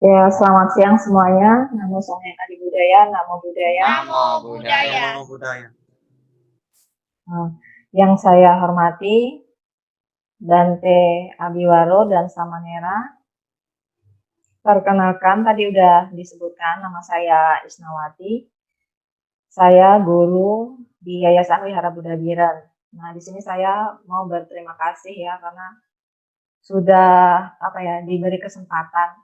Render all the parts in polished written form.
Ya, selamat siang semuanya. Namo Buddhaya, Adi Budaya, Namo Buddhaya. Namo Buddhaya. Namo Buddhaya. Nah, yang saya hormati Dante Abiwaro dan Samanera. Perkenalkan, tadi udah disebutkan nama saya Isnawati. Saya guru di Yayasan Wihara Buddha Giran. Nah, di sini saya mau berterima kasih ya karena sudah diberi kesempatan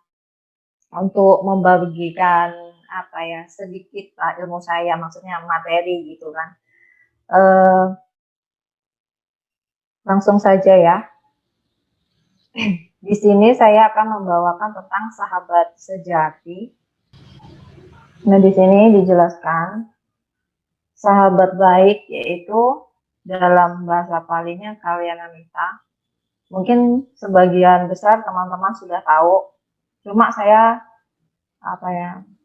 untuk membagikan sedikit ilmu saya, maksudnya materi gitu kan. Langsung saja ya. Di sini saya akan membawakan tentang sahabat sejati. Nah, di sini dijelaskan sahabat baik yaitu dalam bahasa Palinya Kalyanamita. Mungkin sebagian besar teman-teman sudah tahu, cuma saya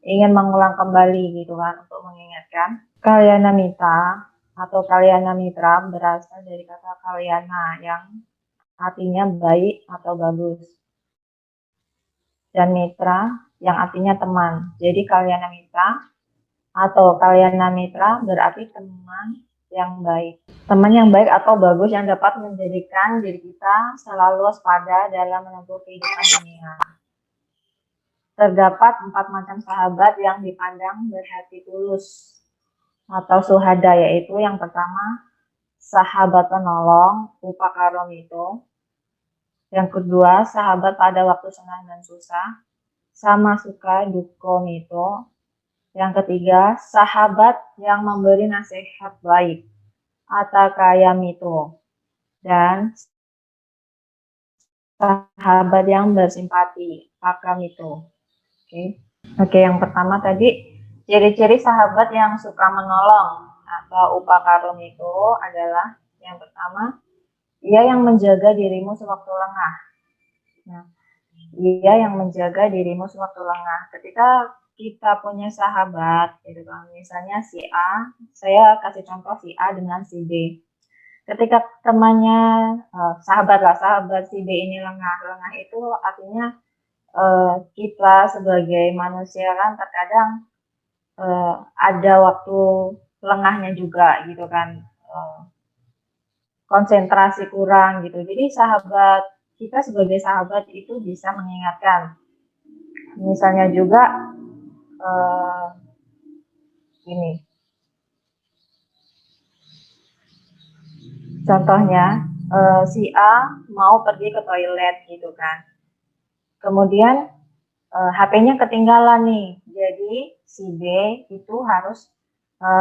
ingin mengulang kembali gitu kan untuk mengingatkan. Kalyanamita atau Kalyana Mitra berasal dari kata Kalyana yang artinya baik atau bagus, dan mitra yang artinya teman. Jadi Kalyana Mitra atau Kalyana Mitra berarti teman yang baik. Teman yang baik atau bagus yang dapat menjadikan diri kita selalu waspada dalam menempuh kehidupan dunia. Terdapat 4 macam sahabat yang dipandang berhati tulus atau suhada, yaitu yang pertama sahabat penolong, upakaromito. Yang kedua, sahabat pada waktu senang dan susah, sama suka dukomito. Yang ketiga, sahabat yang memberi nasihat baik, atakayamito. Dan sahabat yang bersimpati, pakamito. Oke, yang pertama tadi, ciri-ciri sahabat yang suka menolong atau upakaromito adalah yang pertama, ia yang menjaga dirimu sewaktu lengah. Nah, ia yang menjaga dirimu sewaktu lengah. Ketika kita punya sahabat, gitu kan, misalnya si A, saya kasih contoh si A dengan si B. Ketika temannya sahabat si B ini lengah itu artinya kita sebagai manusia kan terkadang ada waktu lengahnya juga gitu kan, konsentrasi kurang gitu. Jadi kita sebagai sahabat itu bisa mengingatkan. Misalnya juga ini. Contohnya si A mau pergi ke toilet gitu kan. Kemudian HP-nya ketinggalan nih. Jadi si B itu harus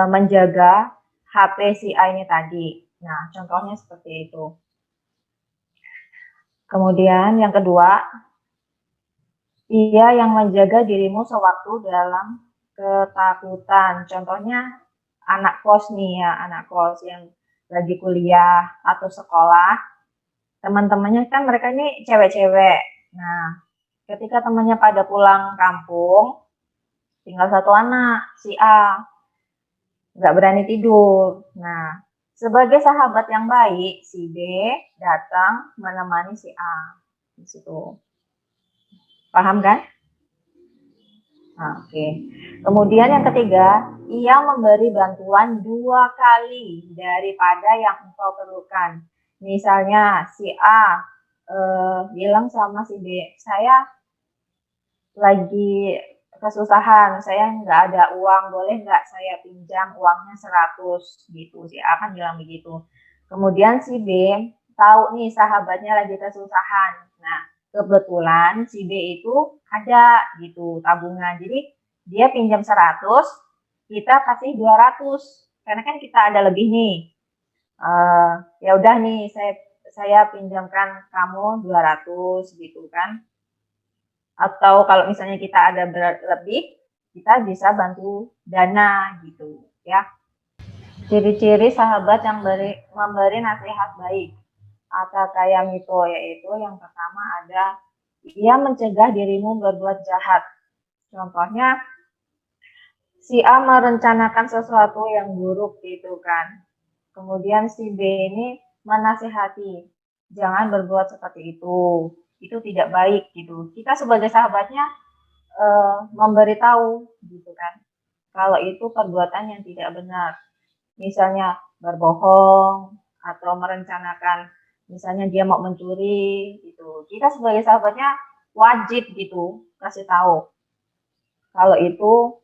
menjaga HP si A ini tadi. Nah, contohnya seperti itu. Kemudian yang kedua, ia yang menjaga dirimu sewaktu dalam ketakutan. Contohnya anak kos nih ya, anak kos yang lagi kuliah atau sekolah. Teman-temannya kan mereka ini cewek-cewek. Nah, ketika temannya pada pulang kampung, tinggal satu anak, si A. Nggak berani tidur. Nah, sebagai sahabat yang baik, si B datang menemani si A. Di situ. Paham kan? Nah, oke. Kemudian yang ketiga, ia memberi bantuan 2 kali daripada yang engkau perlukan. Misalnya si A bilang sama si B, saya lagi kesusahan, saya nggak ada uang, boleh nggak saya pinjam uangnya 100 gitu. Si A kan bilang begitu. Kemudian si B tahu nih sahabatnya lagi kesusahan. Nah, kebetulan si B itu ada gitu tabungan. Jadi dia pinjam 100, kita kasih 200. Karena kan kita ada lebih nih. Ya udah nih saya pinjamkan kamu 200 gitu kan. Atau kalau misalnya kita ada lebih, kita bisa bantu dana gitu ya. Ciri-ciri sahabat yang memberi nasihat baik atau kayak mito, yaitu yang pertama ada ia mencegah dirimu berbuat jahat. Contohnya si A merencanakan sesuatu yang buruk gitu kan. Kemudian si B ini menasihati, jangan berbuat seperti itu tidak baik gitu. Kita sebagai sahabatnya memberitahu gitu kan, kalau itu perbuatan yang tidak benar. Misalnya berbohong atau merencanakan, misalnya dia mau mencuri gitu. Kita sebagai sahabatnya wajib gitu kasih tahu kalau itu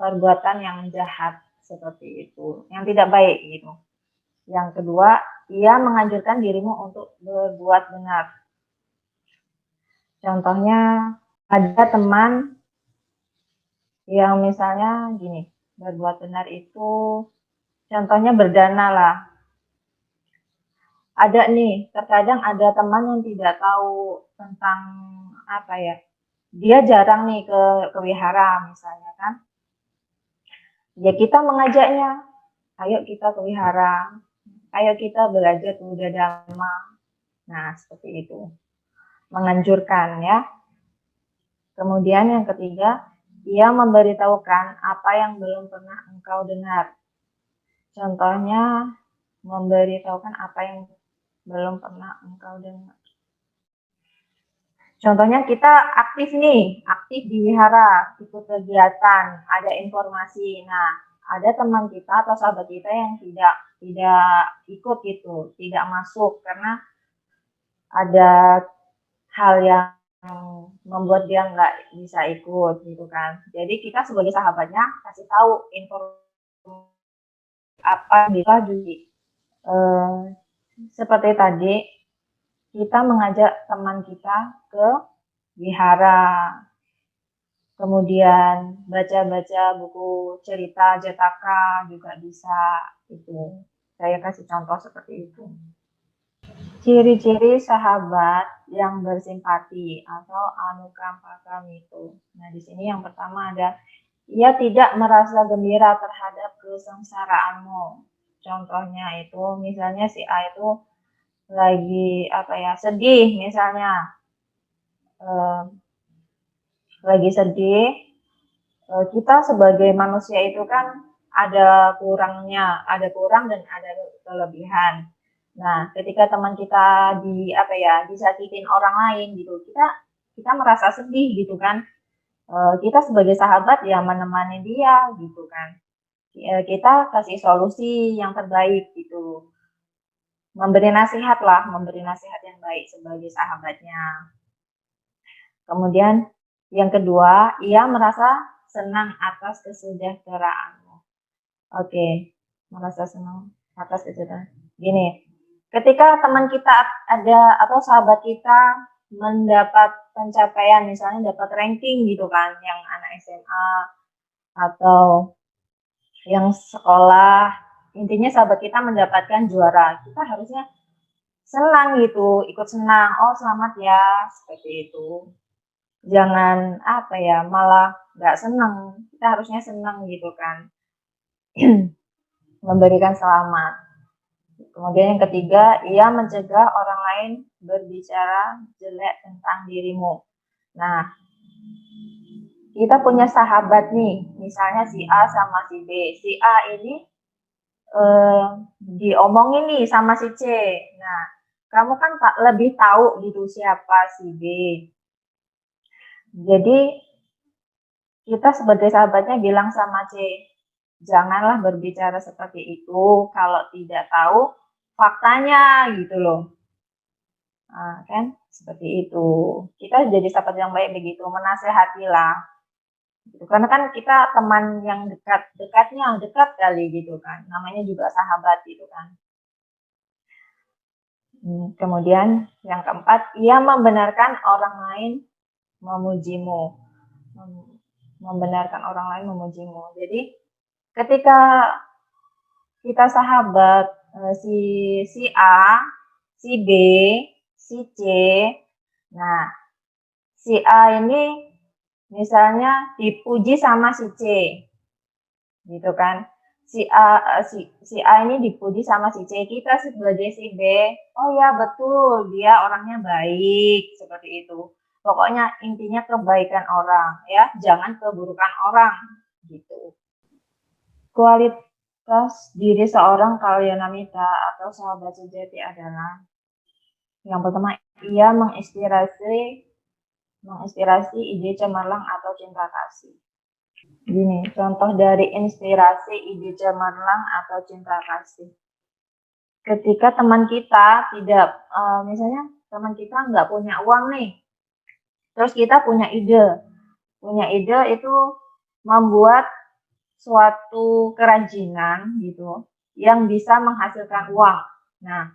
perbuatan yang jahat seperti itu, yang tidak baik gitu. Yang kedua, ia menganjurkan dirimu untuk berbuat benar. Contohnya ada teman yang misalnya gini, berbuat benar itu contohnya berdana lah. Ada nih, terkadang ada teman yang tidak tahu tentang apa ya, dia jarang nih ke wihara misalnya kan. Ya kita mengajaknya, ayo kita ke wihara, ayo kita belajar Buddha Dhamma. Nah, seperti itu. Menganjurkan ya. Kemudian yang ketiga, ia memberitahukan apa yang belum pernah engkau dengar. Contohnya, memberitahukan apa yang belum pernah engkau dengar. Contohnya kita aktif nih, aktif di wihara, ikut kegiatan, ada informasi. Nah, ada teman kita atau sahabat kita yang tidak ikut gitu, tidak masuk karena ada hal yang membuat dia nggak bisa ikut gitu kan. Jadi kita sebagai sahabatnya kasih tahu informasi apa yang bisa jadi seperti tadi kita mengajak teman kita ke wihara, kemudian baca-baca buku cerita Jataka juga bisa, itu saya kasih contoh seperti itu. Ciri-ciri sahabat yang bersimpati atau anukampa-mito. Nah, di sini yang pertama ada ia tidak merasa gembira terhadap kesengsaraanmu. Contohnya itu misalnya si A itu lagi apa ya, sedih misalnya, lagi sedih, kita sebagai manusia itu kan ada kurangnya, ada kurang dan ada kelebihan. Nah, ketika teman kita disakitin orang lain gitu, kita merasa sedih gitu kan. Kita sebagai sahabat ya menemani dia gitu kan. Kita kasih solusi yang terbaik gitu. Memberi nasihat yang baik sebagai sahabatnya. Kemudian yang kedua, ia merasa senang atas kesejahteraanmu. Oke, merasa senang atas kesejahteraan. Gini, ketika teman kita ada atau sahabat kita mendapat pencapaian, misalnya dapat ranking gitu kan, yang anak SMA atau yang sekolah, intinya sahabat kita mendapatkan juara, kita harusnya senang gitu, ikut senang, oh selamat ya, seperti itu. Jangan apa ya, malah nggak senang, kita harusnya senang gitu kan. Memberikan selamat. Kemudian yang ketiga, ia mencegah orang lain berbicara jelek tentang dirimu. Nah, kita punya sahabat nih, misalnya si A sama si B. Si A ini diomongin nih sama si C. Nah, kamu kan lebih tahu gitu siapa si B. Jadi kita sebagai sahabatnya bilang sama C, janganlah berbicara seperti itu kalau tidak tahu faktanya gitu loh. Nah, kan seperti itu. Kita jadi sahabat yang baik begitu, menasehatilah. Gitu. Karena kan kita teman yang dekat kali gitu kan. Namanya juga sahabat gitu kan. Kemudian yang keempat, ia membenarkan orang lain memujimu. Membenarkan orang lain memujimu. Jadi ketika kita sahabat si A, si B, si C, nah si A ini misalnya dipuji sama si C, gitu kan? Si A ini dipuji sama si C, kita sebagai si B, oh ya betul dia orangnya baik seperti itu. Pokoknya intinya kebaikan orang ya, jangan keburukan orang gitu. Kualitas diri seorang kalyanamita atau sahabat sejati adalah yang pertama, ia menginspirasi menginspirasi ide cemerlang atau cinta kasih. Gini, contoh dari inspirasi ide cemerlang atau cinta kasih. Ketika teman kita tidak, misalnya teman kita nggak punya uang nih, terus kita punya ide itu membuat suatu kerajinan gitu, yang bisa menghasilkan uang. Nah,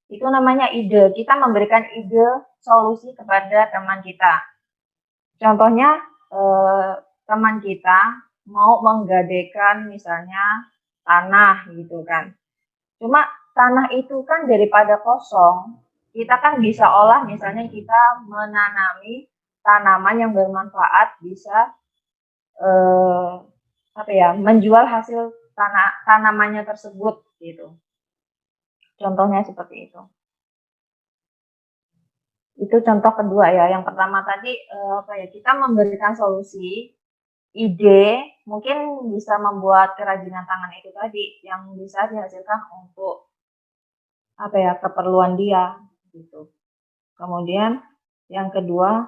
itu namanya ide, kita memberikan ide solusi kepada teman kita. Contohnya, teman kita mau menggadaikan misalnya tanah gitu kan. Cuma tanah itu kan daripada kosong, kita kan bisa olah, misalnya kita menanami tanaman yang bermanfaat, bisa menjual hasil tanamannya tersebut gitu. Contohnya seperti itu. Itu contoh kedua ya. Yang pertama tadi kita memberikan solusi, ide, mungkin bisa membuat kerajinan tangan itu tadi yang bisa dihasilkan untuk keperluan dia gitu. Kemudian yang kedua,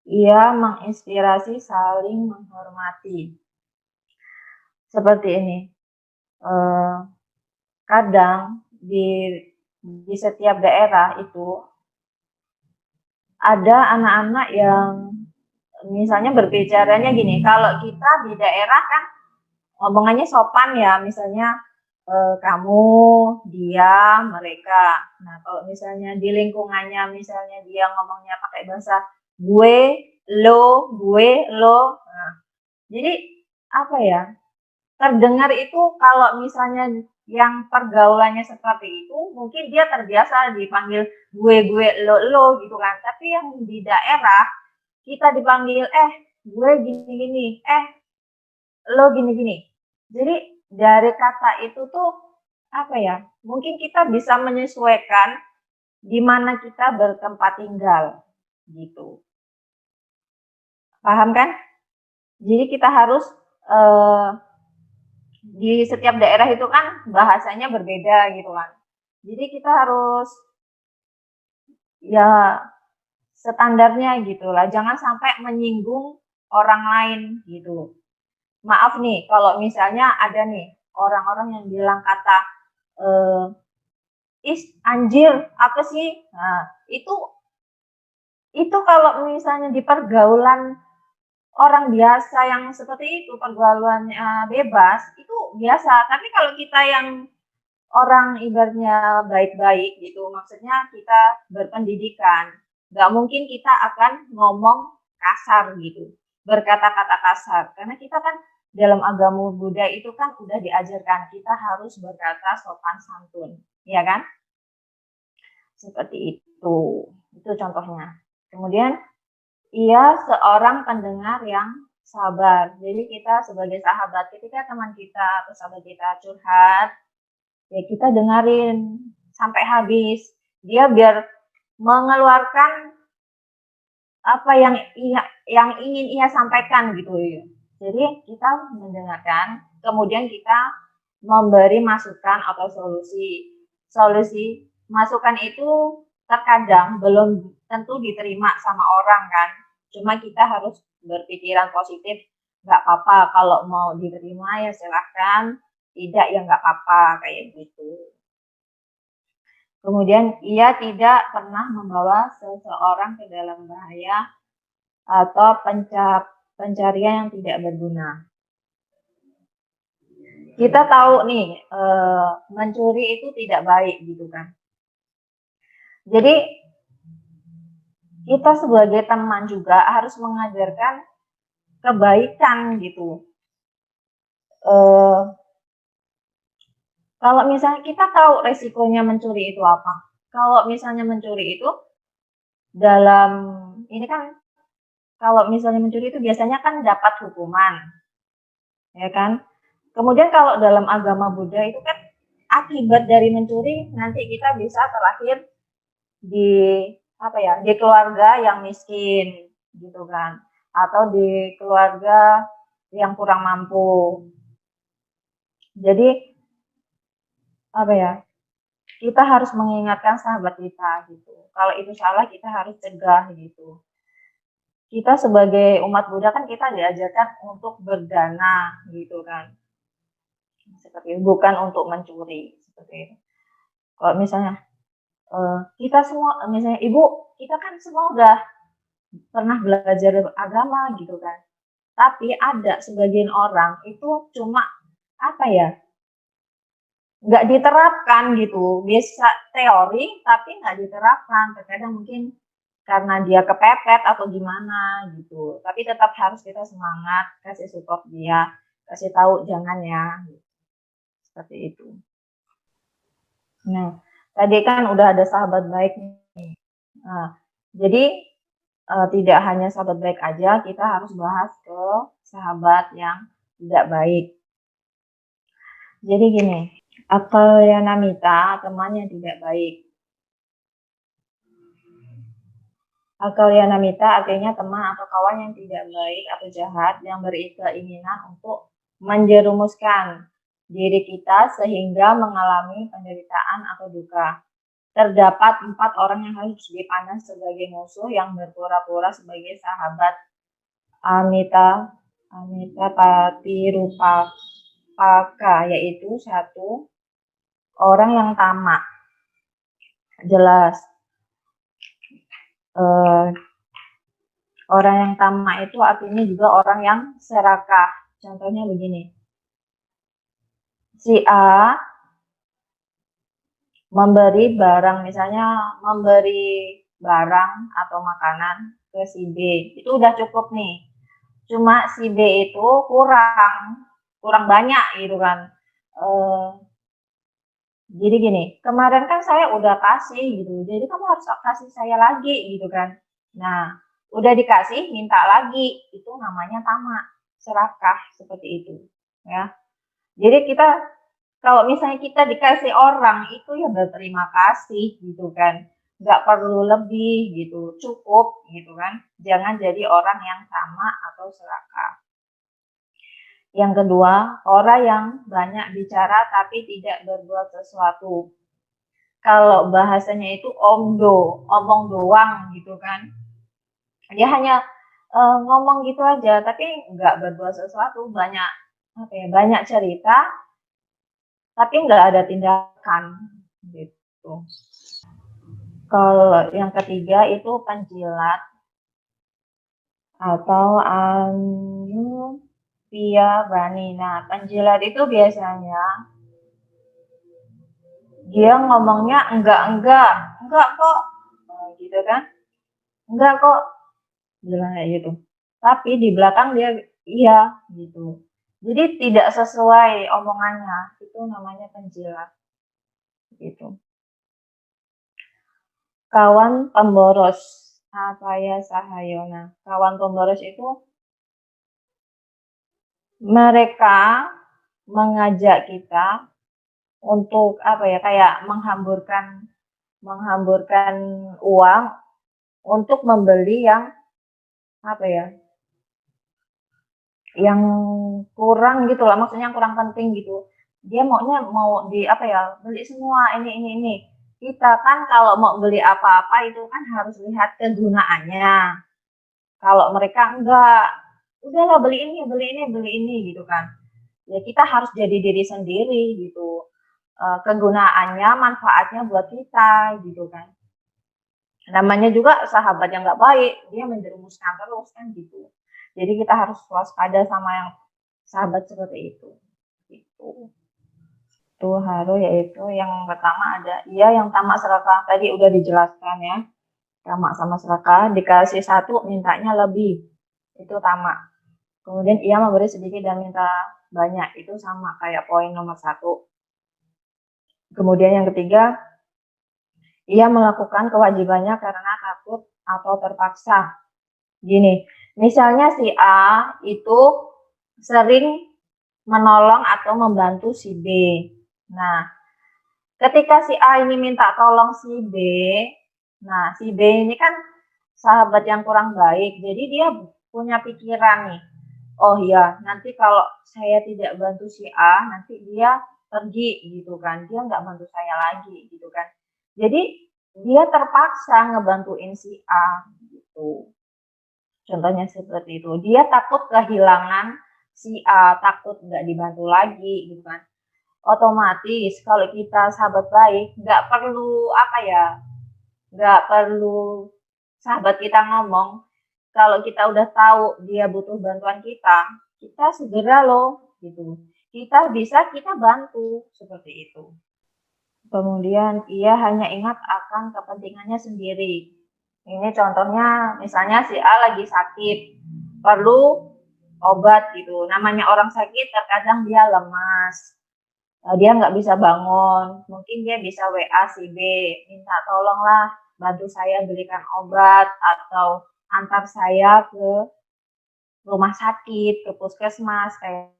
ia menginspirasi saling menghormati. Seperti ini. Kadang di setiap daerah itu ada anak-anak yang misalnya berbicaranya gini, kalau kita di daerah kan ngomongannya sopan ya, misalnya kamu, dia, mereka. Nah, kalau misalnya di lingkungannya, misalnya dia ngomongnya pakai bahasa gue, lo. Nah, jadi terdengar itu kalau misalnya yang pergaulannya seperti itu, mungkin dia terbiasa dipanggil gue, lo gitu kan. Tapi yang di daerah, kita dipanggil gue gini-gini, lo gini-gini. Jadi dari kata itu tuh mungkin kita bisa menyesuaikan di mana kita bertempat tinggal gitu. Paham kan? Jadi kita harus di setiap daerah itu kan bahasanya berbeda gitu kan. Jadi kita harus ya standarnya gitulah, jangan sampai menyinggung orang lain gitu. Maaf nih kalau misalnya ada nih orang-orang yang bilang kata anjir apa sih? Nah, itu kalau misalnya di pergaulan orang biasa yang seperti itu, pergaulannya bebas, itu biasa. Tapi kalau kita yang orang ibaratnya baik-baik gitu, maksudnya kita berpendidikan, nggak mungkin kita akan ngomong kasar gitu, berkata-kata kasar. Karena kita kan dalam agama Buddha itu kan udah diajarkan kita harus berkata sopan santun, ya kan? Seperti itu contohnya. Kemudian ia seorang pendengar yang sabar. Jadi kita sebagai sahabat, ketika teman kita atau sahabat kita curhat, ya kita dengerin sampai habis. Dia biar mengeluarkan apa yang ingin ia sampaikan gitu ya. Jadi kita mendengarkan, kemudian kita memberi masukan atau solusi. Masukan itu terkadang belum tentu diterima sama orang kan. Cuma kita harus berpikiran positif, nggak apa-apa kalau mau diterima ya silahkan, tidak ya nggak apa-apa kayak gitu. Kemudian ia tidak pernah membawa seseorang ke dalam bahaya atau pencarian yang tidak berguna. Kita tahu nih mencuri itu tidak baik gitu kan. Jadi kita sebagai teman juga harus mengajarkan kebaikan gitu. Kalau misalnya kita tahu resikonya mencuri itu apa. Kalau misalnya mencuri itu kalau misalnya mencuri itu biasanya kan dapat hukuman, ya kan? Kemudian kalau dalam agama Buddha itu kan akibat dari mencuri nanti kita bisa terlahir di keluarga yang miskin gitu kan, atau di keluarga yang kurang mampu. Jadi kita harus mengingatkan sahabat kita gitu. Kalau itu salah kita harus cegah gitu. kita sebagai umat Buddha kan kita diajarkan untuk berdana gitu kan. Seperti itu, bukan untuk mencuri seperti itu. Kalau misalnya kita semua misalnya Ibu, kita kan semua udah pernah belajar agama gitu kan. Tapi ada sebagian orang itu cuma apa ya? Nggak diterapkan gitu, bisa teori tapi nggak diterapkan. Terkadang mungkin karena dia kepepet atau gimana gitu, tapi tetap harus kita semangat, kasih support dia, kasih tahu jangan ya, seperti itu. Nah, tadi kan udah ada sahabat baik nih. Nah, jadi tidak hanya sahabat baik aja, kita harus bahas ke sahabat yang tidak baik. Jadi gini, Akalyanamita, teman yang tidak baik. Akalyanamita artinya teman atau kawan yang tidak baik atau jahat yang berkeinginan untuk menjerumuskan diri kita sehingga mengalami penderitaan atau duka. Terdapat 4 orang yang harus dipandang sebagai musuh yang berpura-pura sebagai sahabat. Amita Patirupaka, yaitu 1, orang yang tamak. Jelas. Orang yang tamak itu artinya juga orang yang serakah. Contohnya begini. Si A memberi barang, misalnya memberi barang atau makanan ke si B. Itu udah cukup nih. Cuma si B itu kurang banyak gitu kan. Jadi gini, kemarin kan saya udah kasih gitu, jadi kamu harus kasih saya lagi gitu kan. Nah, udah dikasih, minta lagi, itu namanya tamak, serakah, seperti itu. Ya. Jadi kita, kalau misalnya kita dikasih orang, itu ya berterima kasih gitu kan. Nggak perlu lebih gitu, cukup gitu kan. Jangan jadi orang yang tamak atau serakah. Yang kedua, orang yang banyak bicara tapi tidak berbuat sesuatu. Kalau bahasanya itu omong doang gitu kan. Dia hanya ngomong gitu aja tapi nggak berbuat sesuatu, banyak cerita tapi nggak ada tindakan gitu. Kalau yang ketiga itu penjilat atau Bani. Nah, penjilat itu biasanya dia ngomongnya enggak kok, gitu kan, enggak kok, bilang kayak gitu. Tapi di belakang dia iya gitu. Jadi tidak sesuai omongannya, itu namanya penjilat. Gitu. Kawan pemboros, Apaya Sahayona. Kawan pemboros itu mereka mengajak kita untuk apa ya, kayak menghamburkan uang untuk membeli yang apa ya, yang kurang gitu lah, maksudnya yang kurang penting gitu. Dia maunya mau di apa ya, beli semua ini. Kita kan kalau mau beli apa-apa itu kan harus lihat kegunaannya. Kalau mereka enggak, udahlah beli ini gitu kan. Ya kita harus jadi diri sendiri gitu. Kegunaannya, manfaatnya buat kita gitu kan. Namanya juga sahabat yang nggak baik, dia menjerumuskan terus kan gitu. Jadi kita harus waspada sama yang sahabat seperti itu. Gitu. Itu haru yaitu yang pertama ada yang tamak serakah tadi udah dijelaskan ya. Tamak sama serakah, dikasih 1 mintanya lebih. Itu tamak. Kemudian ia memberi sedikit dan minta banyak, itu sama kayak poin nomor 1. Kemudian yang ketiga, ia melakukan kewajibannya karena takut atau terpaksa. Gini, misalnya si A itu sering menolong atau membantu si B. Nah, ketika si A ini minta tolong si B, nah si B ini kan sahabat yang kurang baik, jadi dia punya pikiran nih, oh ya nanti kalau saya tidak bantu si A, nanti dia pergi gitu kan, dia nggak bantu saya lagi gitu kan. Jadi dia terpaksa ngebantuin si A gitu. Contohnya seperti itu. Dia takut kehilangan si A, takut nggak dibantu lagi gitu kan. Otomatis kalau kita sahabat baik, nggak perlu apa ya, nggak perlu sahabat kita ngomong, kalau kita udah tahu dia butuh bantuan kita segera loh gitu. Kita bantu seperti itu. Kemudian ia hanya ingat akan kepentingannya sendiri. Ini contohnya misalnya si A lagi sakit, perlu obat gitu. Namanya orang sakit terkadang dia lemas, dia nggak bisa bangun. Mungkin dia bisa WA si B, minta tolonglah bantu saya belikan obat atau antar saya ke rumah sakit, ke puskesmas kayak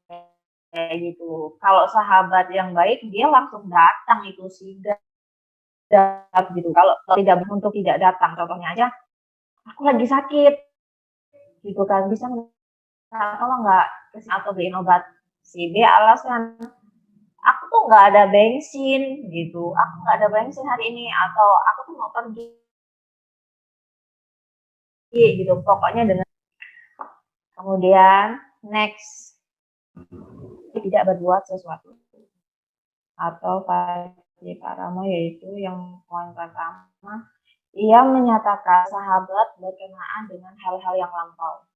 gitu. Kalau sahabat yang baik dia langsung datang itu sigap gitu. Kalau tidak untuk tidak datang, contohnya aja, aku lagi sakit, gitu kan, bisa tolong nggak kesini atau beliin obat. Si B alasan, aku tuh nggak ada bensin gitu, aku nggak ada bensin hari ini, atau aku tuh mau pergi gitu. Pokoknya dengan kemudian next tidak berbuat sesuatu atau Paramo, yaitu yang poin pertama, ia menyatakan sahabat berkenaan dengan hal-hal yang lampau.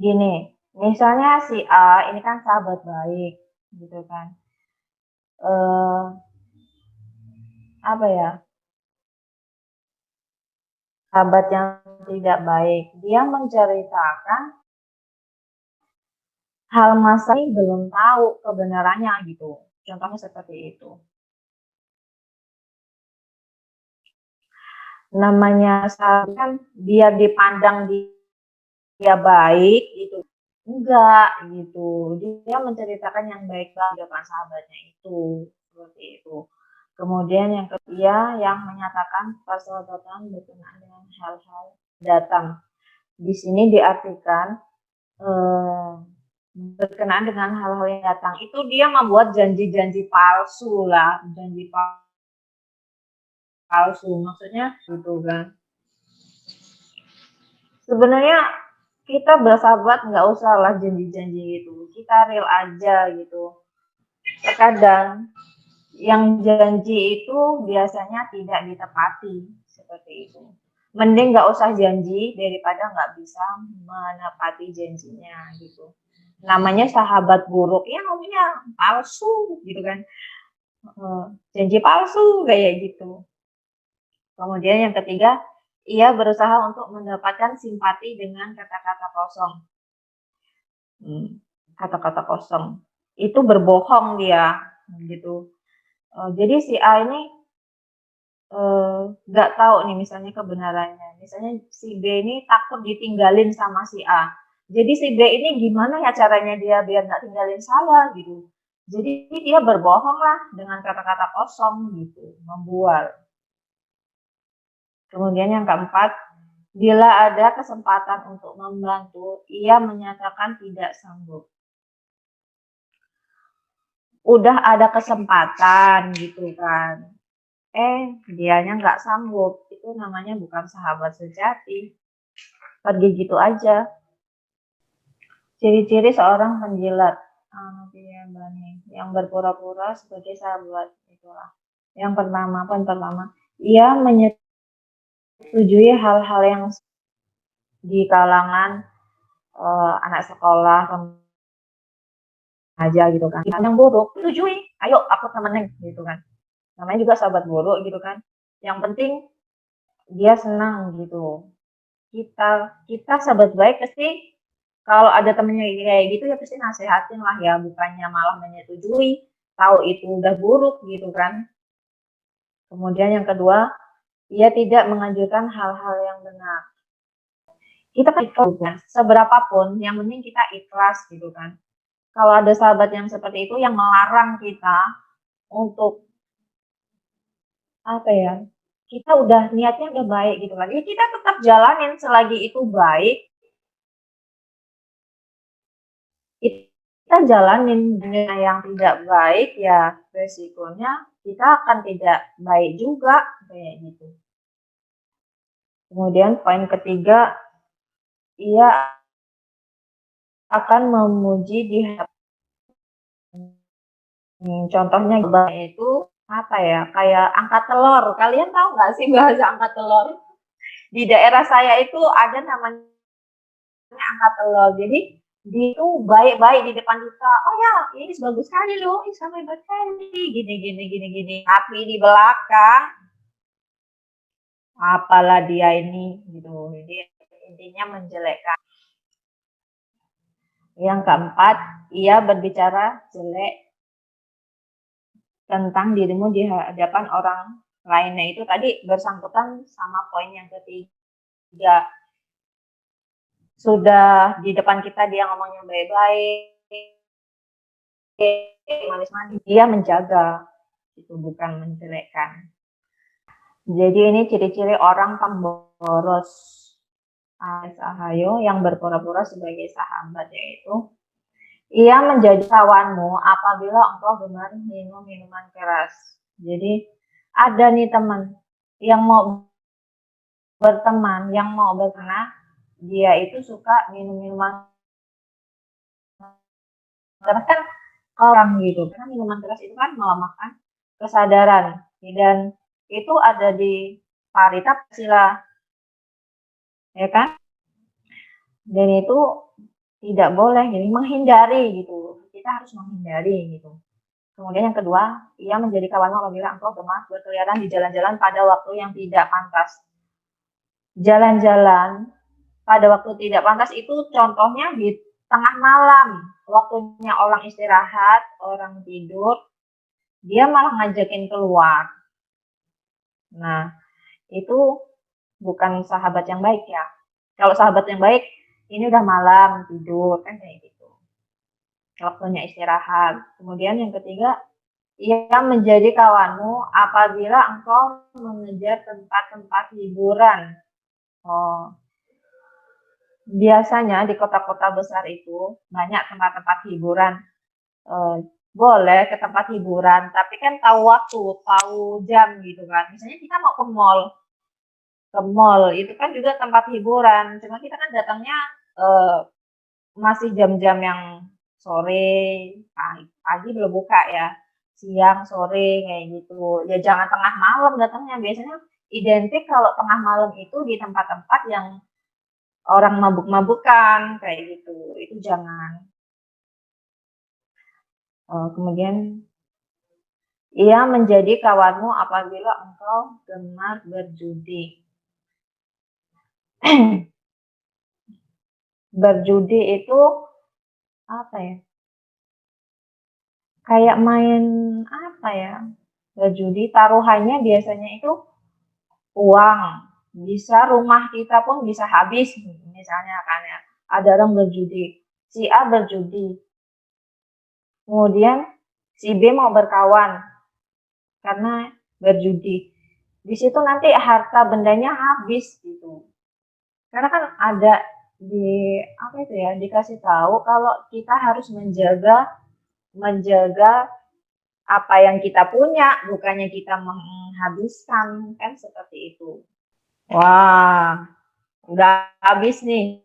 Gini, misalnya si A ini kan sahabat baik, gitu kan. Apa ya? Sahabat yang tidak baik, dia menceritakan hal masa ini belum tahu kebenarannya gitu. Contohnya seperti itu. Namanya sahabat kan biar dipandang dia baik gitu. Enggak gitu. Dia menceritakan yang baik di depan sahabatnya itu. Seperti itu. Kemudian yang ketiga yang menyatakan persahabatan berkenaan dengan hal-hal datang. Di sini diartikan berkenaan dengan hal-hal yang datang. Itu dia membuat janji-janji palsu lah, janji palsu. Maksudnya gitu kan. Sebenarnya kita bersahabat nggak usah lah janji-janji gitu. Kita real aja gitu. Terkadang yang janji itu biasanya tidak ditepati seperti itu. Mending nggak usah janji daripada nggak bisa menepati janjinya gitu. Namanya sahabat buruk ya ngomongnya palsu gitu kan. Janji palsu kayak gitu. Kemudian yang ketiga, ia berusaha untuk mendapatkan simpati dengan kata-kata kosong. Kata-kata kosong. Itu berbohong dia gitu. Jadi si A ini nggak tahu nih misalnya kebenarannya. Misalnya si B ini takut ditinggalin sama si A. Jadi si B ini gimana ya caranya dia biar nggak tinggalin saya gitu. Jadi dia berbohong lah dengan kata-kata kosong gitu, membual. Kemudian yang keempat, bila ada kesempatan untuk membantu, ia menyatakan tidak sanggup. Udah ada kesempatan gitu kan. Dianya nggak sanggup. Itu namanya bukan sahabat sejati. Pergi gitu aja. Ciri-ciri seorang penjilat. Yang berpura-pura sebagai sahabat. Itulah. Yang pertama, poin pertama, ia menyetujui hal-hal yang di kalangan anak sekolah, aja gitu kan. Yang buruk, setujui, ayo aku temenin gitu kan. Namanya juga sahabat buruk gitu kan. Yang penting dia senang gitu. Kita sahabat baik pasti kalau ada temennya kayak gitu ya pasti nasehatin lah ya, bukannya malah menyetujui, tahu itu udah buruk gitu kan. Kemudian yang kedua, ia tidak menganjurkan hal-hal yang benar. Kita kan ikhlas, seberapapun, yang penting kita ikhlas gitu kan. Kalau ada sahabat yang seperti itu yang melarang kita untuk apa ya, kita udah niatnya udah baik gitu kan, ya kita tetap jalanin selagi itu baik, kita jalanin. Dengan yang tidak baik ya resikonya kita akan tidak baik juga kayak gitu. Kemudian poin ketiga, ia akan memuji di contohnya itu apa ya? Kayak angkat telur. Kalian tahu nggak sih bahasa angkat telur? Di daerah saya itu ada namanya angkat telur. Jadi dia itu baik-baik di depan kita. Oh ya, ini bagus sekali loh. Ini sama hebat sekali. Gini gini gini gini. Tapi di belakang apalah dia ini gitu. Jadi intinya menjelekkan. Yang keempat, ia berbicara jelek tentang dirimu di hadapan orang lainnya. Itu tadi bersangkutan sama poin yang ketiga. Sudah di depan kita dia ngomongnya baik-baik, manis-manis, dia menjaga, itu bukan menjelekkan. Jadi ini ciri-ciri orang pemboros alias Ahayo yang berpura-pura sebagai sahabat, yaitu ia menjadi kawanmu apabila engkau gemar minum minuman keras. Jadi ada nih teman yang mau berteman, yang mau berkenal, dia itu suka minum minuman keras kan orang gitu. Karena minuman keras itu kan melemahkan kesadaran dan itu ada di Parita Sila, ya kan? Dan itu tidak boleh, jadi menghindari gitu. Kita harus menghindari gitu. Kemudian yang kedua, ia menjadi kawanmu apabila engkau gemar berkeliaran di jalan-jalan pada waktu yang tidak pantas. Jalan-jalan pada waktu tidak pantas itu contohnya di tengah malam, waktunya orang istirahat, orang tidur, dia malah ngajakin keluar. Nah, itu bukan sahabat yang baik ya. Kalau sahabat yang baik, ini udah malam, tidur, kan kayak gitu. Waktunya istirahat. Kemudian yang ketiga, ia menjadi kawanmu apabila engkau mengejar tempat-tempat hiburan. Oh, biasanya di kota-kota besar itu banyak tempat-tempat hiburan. Boleh ke tempat hiburan, tapi kan tahu waktu, tahu jam gitu kan. Misalnya kita mau ke mall itu kan juga tempat hiburan. Cuma kita kan datangnya masih jam-jam yang sore, pagi belum buka ya, siang, sore kayak gitu. Ya jangan tengah malam datangnya. Biasanya identik kalau tengah malam itu di tempat-tempat yang orang mabuk-mabukan kayak gitu. Itu jangan. Kemudian ia menjadi kawanmu apabila engkau gemar berjudi. Berjudi itu apa ya? Kayak main apa ya? Berjudi taruhannya biasanya itu uang. Bisa rumah kita pun bisa habis misalnya kan ya. Ada orang berjudi. Si A berjudi. Kemudian si B mau berkawan karena berjudi. Di situ nanti harta bendanya habis gitu. Karena kan ada di apa itu ya, dikasih tahu kalau kita harus menjaga apa yang kita punya, bukannya kita menghabiskan, kan seperti itu. Wah, udah habis nih.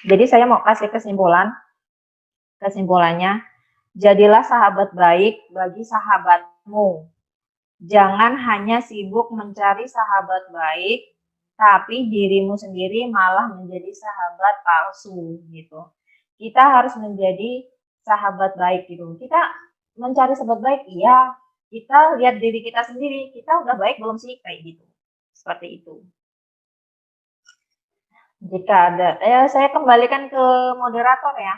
Jadi saya mau kasih kesimpulannya, jadilah sahabat baik bagi sahabatmu. Jangan hanya sibuk mencari sahabat baik, tapi dirimu sendiri malah menjadi sahabat palsu gitu. Kita harus menjadi sahabat baik gitu. Kita mencari sahabat baik, iya. Kita lihat diri kita sendiri, kita udah baik belum sih kayak gitu. Seperti itu. Jika ada, saya kembalikan ke moderator ya.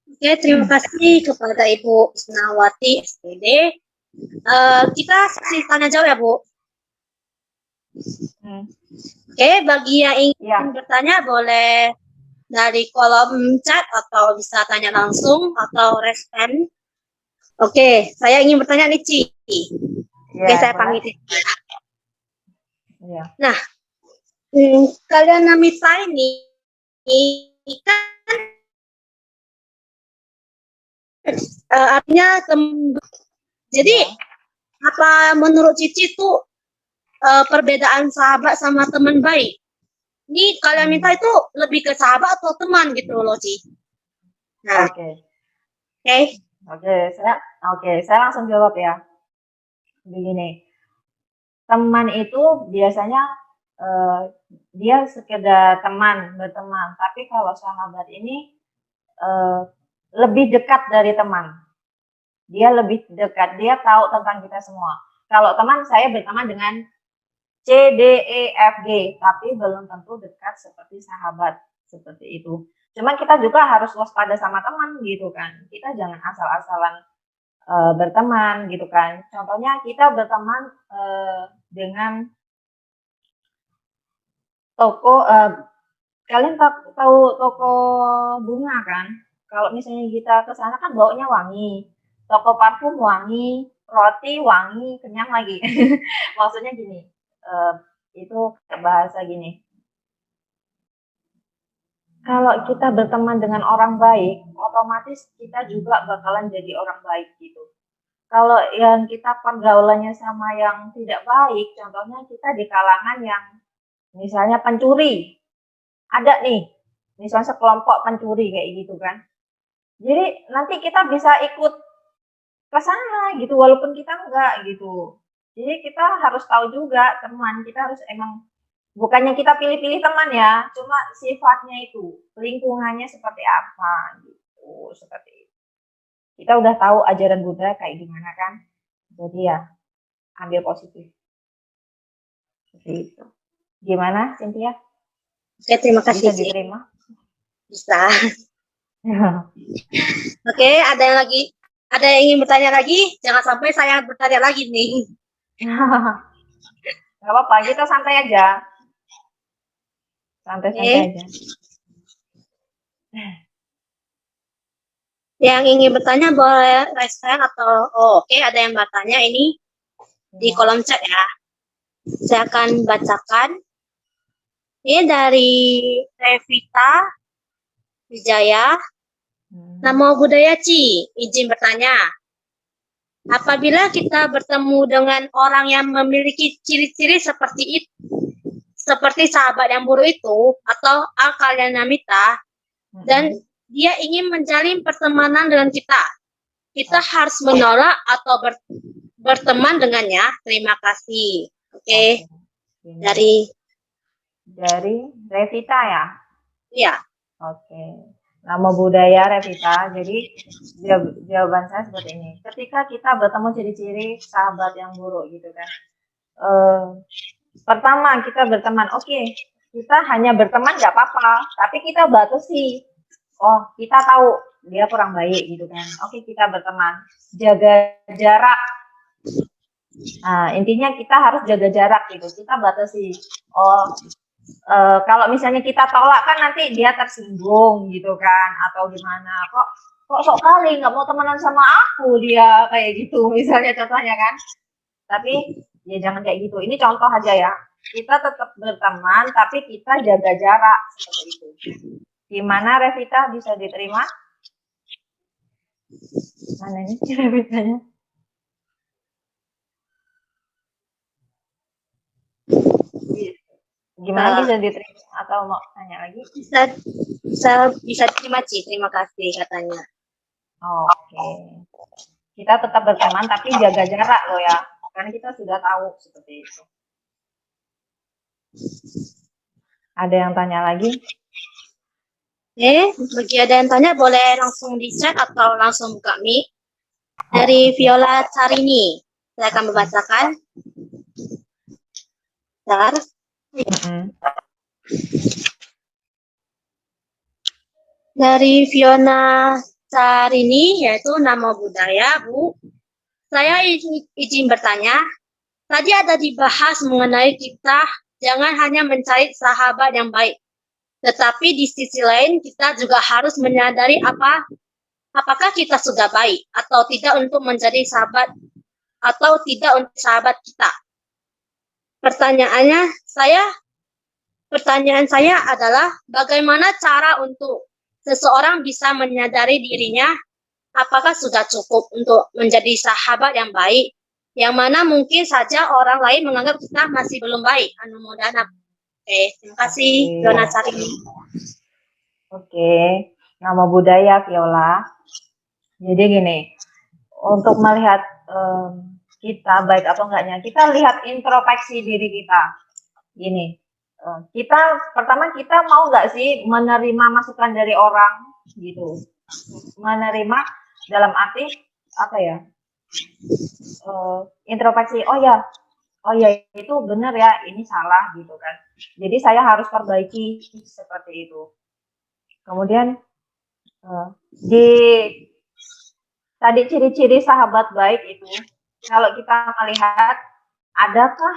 Oke, terima kasih kepada Ibu Isnawati SPD. Kita sesi tanya jawab ya, Bu. Oke, bagi yang ingin bertanya boleh dari kolom chat atau bisa tanya langsung atau respon. Oke, saya ingin bertanya nih, Ci. Oke, saya panggil. Nah, kalian Namita ini kan artinya jadi apa menurut Cici itu perbedaan sahabat sama teman baik? Ini kalian minta itu lebih ke sahabat atau teman gitu loh, Ci. Nah, saya langsung jawab ya. Begini, teman itu biasanya dia sekedar berteman, tapi kalau sahabat ini lebih dekat dari teman. Dia lebih dekat, dia tahu tentang kita semua. Kalau teman, saya berteman dengan C, D, E, F, G, tapi belum tentu dekat seperti sahabat, seperti itu. Cuman kita juga harus waspada sama teman gitu kan. Kita jangan asal-asalan berteman gitu kan. Contohnya kita berteman dengan toko, kalian tahu toko bunga kan? Kalau misalnya kita ke sana kan baunya wangi, toko parfum wangi, roti wangi, kenyang lagi. Maksudnya gini, itu bahasa gini. Kalau kita berteman dengan orang baik, otomatis kita juga bakalan jadi orang baik gitu. Kalau yang kita pergaulannya sama yang tidak baik, contohnya kita di kalangan yang misalnya pencuri, ada nih, misalnya sekelompok pencuri kayak gitu kan. Jadi nanti kita bisa ikut ke sana gitu, walaupun kita enggak gitu. Jadi kita harus tahu juga teman, kita harus emang bukannya kita pilih-pilih teman ya, cuma sifatnya itu, lingkungannya seperti apa gitu, seperti itu. Kita udah tahu ajaran Buddha kayak gimana kan, jadi ya ambil positif. Seperti itu. Gimana, Cynthia? Oke, terima kasih. Bisa diterima? Bisa. Oke, ada yang ingin bertanya lagi? Jangan sampai saya bertanya lagi nih. Gak apa-apa, kita santai aja. Santai-santai aja. Yang ingin bertanya boleh raise hand atau oke, ada yang bertanya ini di kolom chat ya. Saya akan bacakan. Ini dari Revita Wijaya. Namo Buddhaya, Ci. Izin bertanya. Apabila kita bertemu dengan orang yang memiliki ciri-ciri seperti itu, seperti sahabat yang buruk itu atau Al-Kalyanamita, dan dia ingin menjalin pertemanan dengan kita harus menolak atau berteman dengannya. Terima kasih. Oke. Dari Revita ya? Iya. Oke. Namo Buddhaya, Revita. Jadi jawaban saya seperti ini. Ketika kita bertemu ciri-ciri sahabat yang buruk gitu kan. Pertama kita berteman, oke, kita hanya berteman nggak apa-apa, tapi kita batasi. Oh, kita tahu dia kurang baik gitu kan. Oke, kita berteman, jaga jarak. Nah, intinya kita harus jaga jarak gitu. Kita batasi. Oh, kalau misalnya kita tolak kan nanti dia tersinggung gitu kan, atau gimana? Kok sok kali nggak mau temenan sama aku dia kayak gitu, misalnya contohnya kan. Tapi ya jangan kayak gitu. Ini contoh aja ya. Kita tetap berteman, tapi kita jaga jarak seperti itu. Gimana Revita, bisa diterima? Mana ini Revitanya? Gimana bisa diterima atau mau tanya lagi? Bisa terima, Ci. Terima kasih katanya. Oke. Kita tetap berteman tapi jaga jarak loh ya. Karena kita sudah tahu seperti itu. Ada yang tanya lagi? Bagi ada yang tanya boleh langsung di chat atau langsung buka mic. Dari Viola Carini, saya akan membacakan. Bentar. Dari Fiona Carini, yaitu Namo Buddhaya, Bu. Saya izin bertanya. Tadi ada dibahas mengenai kita jangan hanya mencari sahabat yang baik. Tetapi di sisi lain kita juga harus menyadari apakah kita sudah baik atau tidak untuk menjadi sahabat atau tidak untuk sahabat kita. Pertanyaan saya adalah bagaimana cara untuk seseorang bisa menyadari dirinya apakah sudah cukup untuk menjadi sahabat yang baik, yang mana mungkin saja orang lain menganggap kita masih belum baik. Anumodana. Oke, terima kasih Dona Sarini. Oke, nama budaya Viola. Jadi gini, untuk melihat kita baik atau enggaknya, kita lihat introspeksi diri kita. Gini, kita pertama kita mau nggak sih menerima masukan dari orang gitu, menerima dalam arti apa ya, introspeksi, oh ya itu benar ya, ini salah gitu kan, jadi saya harus perbaiki seperti itu. Kemudian di tadi ciri-ciri sahabat baik itu, kalau kita melihat adakah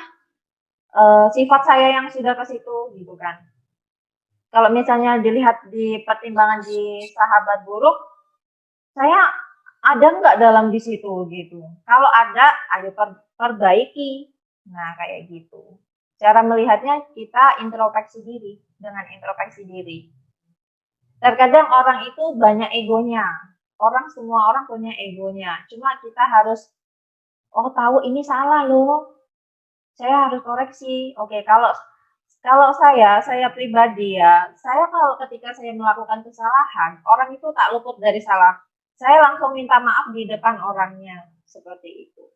sifat saya yang sudah ke situ gitu kan. Kalau misalnya dilihat di pertimbangan di sahabat buruk, saya ada nggak dalam di situ gitu. Kalau ada, ayo perbaiki. Nah, kayak gitu. Cara melihatnya kita introspeksi diri, dengan introspeksi diri. Terkadang orang itu banyak egonya. Semua orang punya egonya. Cuma kita harus, tahu ini salah loh. Saya harus koreksi. Oke, kalau saya pribadi ya, saya kalau ketika saya melakukan kesalahan, orang itu tak luput dari salah. Saya langsung minta maaf di depan orangnya, seperti itu.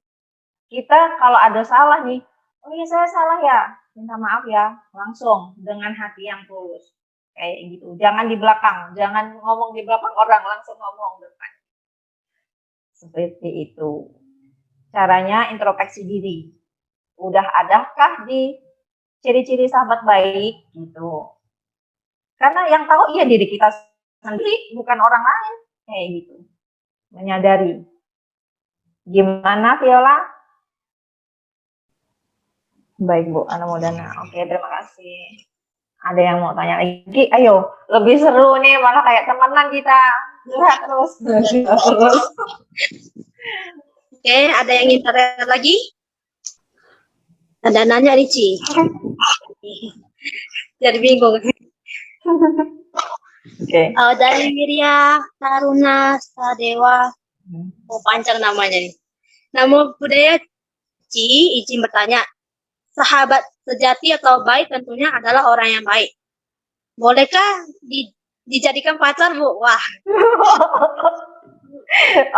Kita kalau ada salah nih, oh iya saya salah ya, minta maaf ya, langsung dengan hati yang tulus. Kayak gitu. Jangan di belakang, jangan ngomong di belakang orang, langsung ngomong depan. Seperti itu. Caranya introspeksi diri. Udah adakah di ciri-ciri sahabat baik gitu. Karena yang tahu iya diri kita sendiri, bukan orang lain. Kayak gitu. Menyadari. Gimana Viola? Baik Bu, Ana Modana. Oke, terima kasih. Ada yang mau tanya lagi? Ayo, lebih seru nih, malah kayak temenan kita. Curhat terus. Oke, ada yang ingin tanya lagi? Ada nanya Ricci. Jadi bingung. Okay. Dari Wirya Taruna Sadewa, panjang namanya nih. Nama budaya Ci, izin bertanya, sahabat sejati atau baik tentunya adalah orang yang baik. Bolehkah dijadikan pacar, Bu? Wah.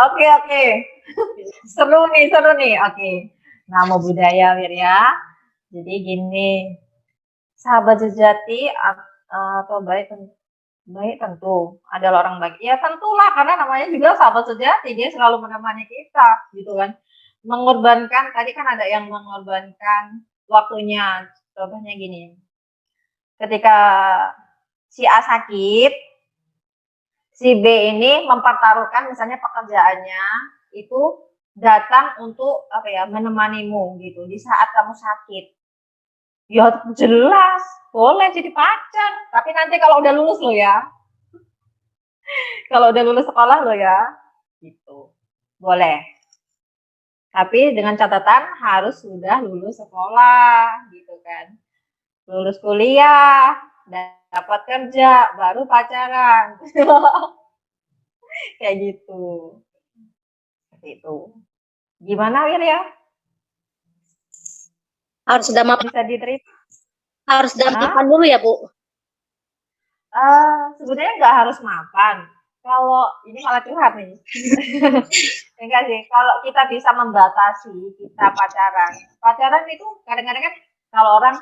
Oke. Seru nih. Oke. Nama budaya Wirya. Jadi gini, sahabat sejati atau baik tentu adalah orang baik. Ya tentulah, karena namanya juga sahabat sejati, dia selalu menemani kita, gitu kan. Mengorbankan, tadi kan ada yang mengorbankan waktunya. Contohnya gini, ketika si A sakit, si B ini mempertaruhkan misalnya pekerjaannya itu datang untuk menemanimu gitu di saat kamu sakit. Ya jelas boleh jadi pacar, tapi nanti kalau udah lulus lo ya. Kalau udah lulus sekolah lo ya, gitu. Boleh. Tapi dengan catatan harus sudah lulus sekolah, gitu kan. Lulus kuliah, dapat kerja, baru pacaran. Kayak gitu. Seperti itu. Gimana Wirya? Harus sudah bisa diterima? Harus sudah mapan dulu ya, Bu? Sebenarnya nggak harus mapan. Kalau ini malah curhat nih. Enggak sih. Kalau kita bisa membatasi kita pacaran itu kadang-kadang kan kalau orang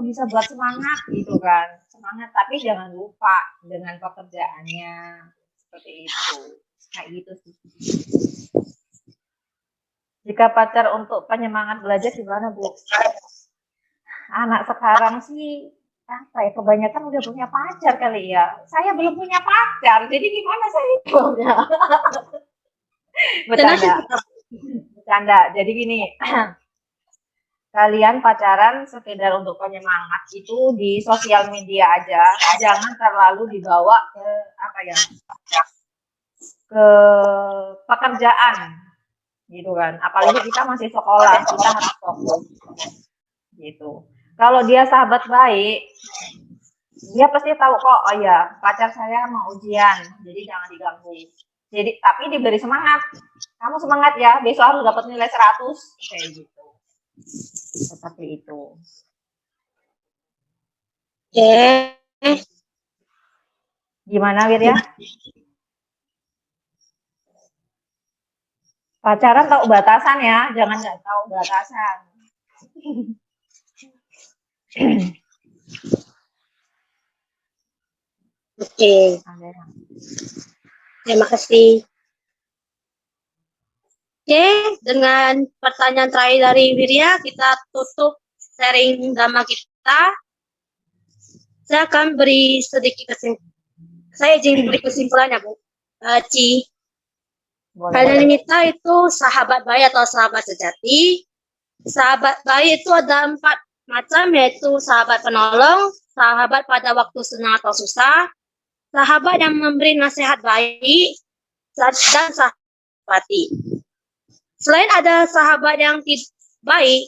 bisa buat semangat gitu kan, semangat, tapi jangan lupa dengan pekerjaannya, seperti itu. Kayak gitu sih. Jika pacar untuk penyemangat belajar gimana, Bu? Anak sekarang sih kebanyakan udah punya pacar kali ya. Saya belum punya pacar, jadi gimana saya punya? Bercanda. Jadi gini, kalian pacaran sekedar untuk penyemangat itu di sosial media aja, jangan terlalu dibawa ke ke pekerjaan, gitu kan. Apalagi kita masih sekolah, kita harus fokus, gitu. Kalau dia sahabat baik, dia pasti tahu kok, oh ya pacar saya mau ujian, jadi jangan diganggu. Jadi tapi diberi semangat, kamu semangat ya, besok harus dapat nilai 100, kayak gitu. Seperti itu. Oke. Gimana Wirya? Pacaran tahu batasan ya, jangan nggak tahu batasan. Oke. Terima kasih. Oke, dengan pertanyaan terakhir dari Wirya, kita tutup sharing drama kita. Saya akan beri sedikit kesimpulan. Saya izin beri kesimpulannya, Bu. Ci. Kalinita itu sahabat baik atau sahabat sejati. Sahabat baik itu ada 4 macam, yaitu sahabat penolong, sahabat pada waktu senang atau susah, sahabat yang memberi nasihat baik, dan sahabat empati. Selain ada sahabat yang baik,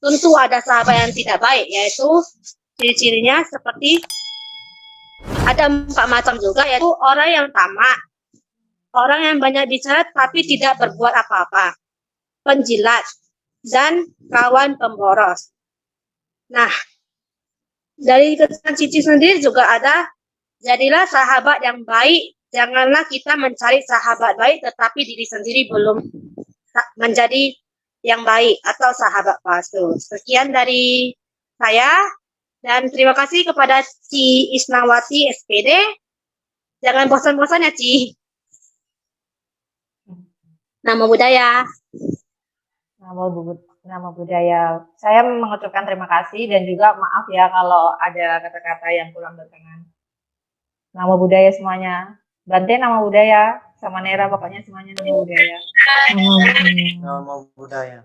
tentu ada sahabat yang tidak baik, yaitu ciri-cirinya seperti ada 4 macam juga, yaitu orang yang tamak, orang yang banyak bicara tapi tidak berbuat apa-apa, penjilat, dan kawan pemboros. Nah, dari kesan Cici sendiri juga ada, jadilah sahabat yang baik, janganlah kita mencari sahabat baik tetapi diri sendiri belum menjadi yang baik atau sahabat palsu. Sekian dari saya, dan terima kasih kepada Ci Isnawati SPD. Jangan bosan-bosan ya, Ci. Nama budaya. Nama budaya. Saya mengucapkan terima kasih dan juga maaf ya kalau ada kata-kata yang kurang berkenan. Nama budaya semuanya. Bante nama budaya, sama Nera pokoknya semuanya nama budaya. Nama budaya.